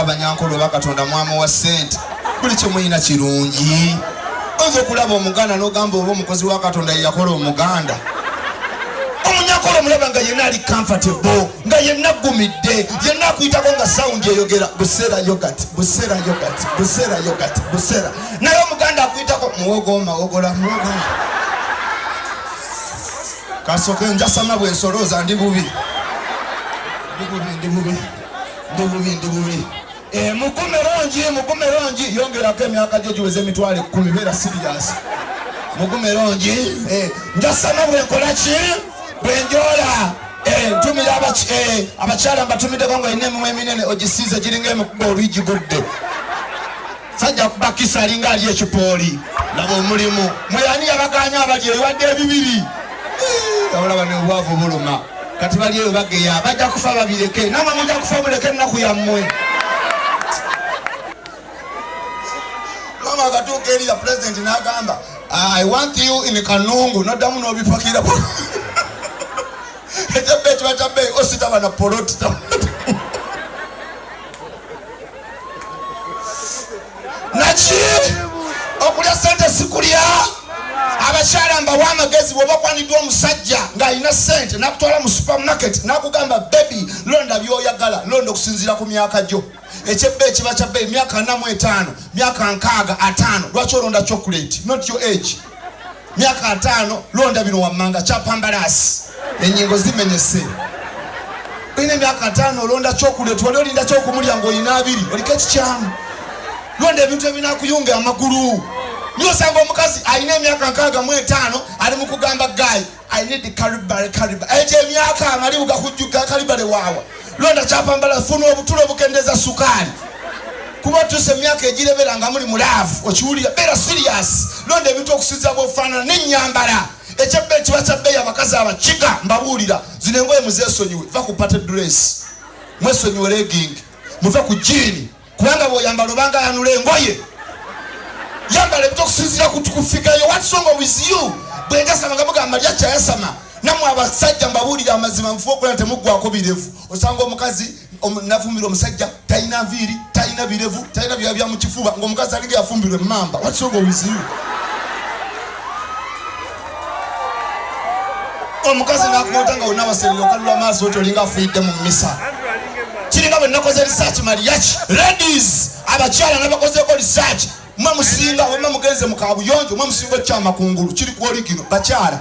Abanyankole bakatonda mwami wa sente buli kye muyina kirungi ozo kulaba omuganda n'ogamba oba omukozi wa Katonda yakola omuganda Omunyankole mulaba nga yenna ali comfortable nga yenna agumidde yenna akuyitako nga sound eyogera busera yogurt naye omuganda akuyitako muwogola kasoke njasama bwensolooza ndi bubi mugumerongi yongerako emyaka gyo giweze emitwalo 10 beera serious mugumerongi njasama bwenkola ki bwenjola ntumira abakyala mbatumiddeko nga ine emimwa eminene ogisiize giringa emikuba olwigigudde sajja kubakisa alinga ali ekipooli laba omulimu mweyani yabaganya abali ebiwadde ebibiri olaba neobwavu buluma kati bali eyo bageya bajja kufa babireke namwe mujja kufa muleke ennaku yammwe mama akatuuka eri ya president n'agamba I want you in Kanungu noddamu n'obipakira ekyabbeeti bakyabbeeyi ositaba na poloti naki okulya sente sikulya abakyala mbawa amagezi bw'oba kwaniddwa omusajja ng'alina sente nakutwala mu supermarket nakugamba baby londa byoyagala londa okusinziira ku myaka gyo ekyebbeeyi kiba kyabbeeyi myaka 45 myaka 65 lwaki olonda chocolate not your age myaka 5 londa bino wammanga kyapambalasi enyingo zimenyese ine myaka 5 olonda chocolate wali olinda kyokumulya ng'olina 2 oliko ekikyamu londa ebintu ebinakuyunga amagulu niyo sanga omukazi alina emyaka 65 ali mu kugamba guy I need kalibale eje emyaka amalibu gakujjuka kalibale waawa londa kyapambala funa obutulo obukendeza sukali kuba tuse emyaka egirebera nga muli mulavu okiwulira bera serious londa ebintu okusinza bwofaanana n'ennyambala ekyabbeeyi kiba kyabbeeyi abakazi abakiga mbabuulira zino engoye muzeesonyiwe va ku pated dress mwesonyiwe legging muve ku jeani kubanga bw'oyambala obanga yanula engoye yambala ebintu okusinzira kufigayo what's wrong with you bwenjasama nga mugamba Mariachi yasama namwe abasajja mbabuulira amazima nfuba okulaba temuggwako birevu osanga omukazi nafumbirwa omusajja talina nviiri talina birevu talina byaba bya mu kifuba ng'omukazi alinga yafumbirwa emmamba what's wrong with you omukazi nakumota nga olina abaserero okalula maaso oti olinga afuyidde mu mmisa kiringa bwe nakoze research Mariachi ladies abakyala nabakozeeko research mwe musinga wema mugenze mu kabuyonjo mwe musinga ekyamakungulu kiri ku oligino bakyala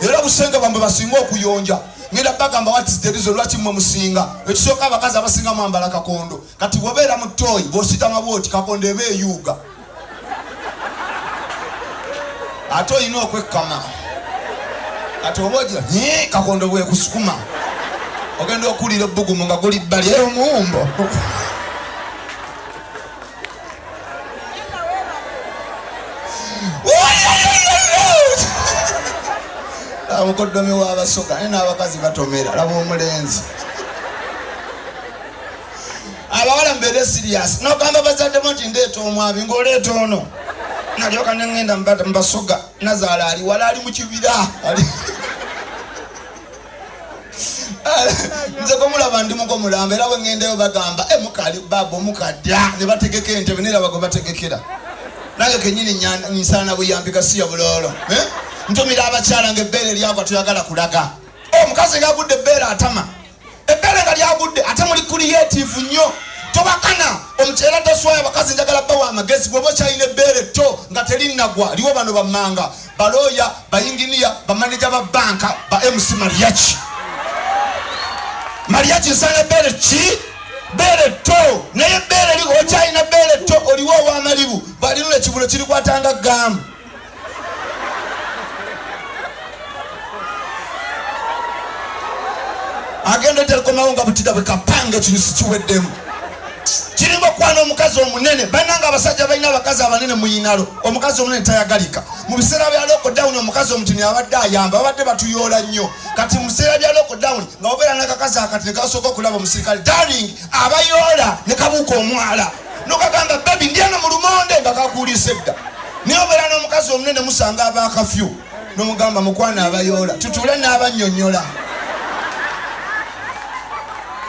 era busenge bambe basinga okuyonja ngenda bagamba what is the reason lwaki mwe musinga ekisooka abakazi abasinga mwambala kakondo kati bwobeera mu toyi bw'ositama bwoti kakondo eba eyuuga ate olina okwekkama kati oba ogira kakondo bwekusukuma ogenda okuwulira ebbugumu nga guli bbali eyo muwumbo omukoddomi w'abasoga naye n'abakazi batomera laba omulenzi abawala mbeere serious n'ogamba bazaddemu nti ndeeta omwami ng'oleeta ono nalyoka neŋŋenda mbasoga nazaala ali wala ali mu kibira nze gomulaba ndi mugomulamba era bweŋŋendayo bagamba mukali baba omukadda ne bategeka entebe neraba gwe bategekera nange kenyini nsaana buyambika siya buloolo ntumira abakyala nga ebbeere lyagwa tuyagala kulaga omukazi ng'agudde ebbeere atama ebbeere nga lyagudde ate muli creative nnyo tobakana omukyala toswayo abakazi njagala bawa amagezi bw'oba okyalina ebbeere tto nga terinnagwa liwo bano bammanga balooya bayinginiya bamaneja ba banka ba MC Mariachi nsaana ebbeere ki bbeere tto naye ebbeere liwo okyalina bbeere tto oliwo ow'amalibu balinula ekibulo kirikwatanga gamu agenda telekomawo nga butida bwe kapanga ekinyusi kiweddemu kiringa okwana omukazi omunene bannanga abasajja balina abakazi abanene muyinalo omukazi omunene tayagalika mu biseera bya lockdown omukazi omutini abadde ayamba babadde batuyoola nnyo kati mu biseera bya lockdown nga obeera n'akakazi akati ne kasooka okulaba omusirikale darling abayoola ne kabuuka omwala nokagamba babi ndyana mu lumonde nga kakuulisa edda naye obeera n'omukazi omunene musanga abaakafyu n'omugamba mukwana abayoola tutule n'abannyonnyola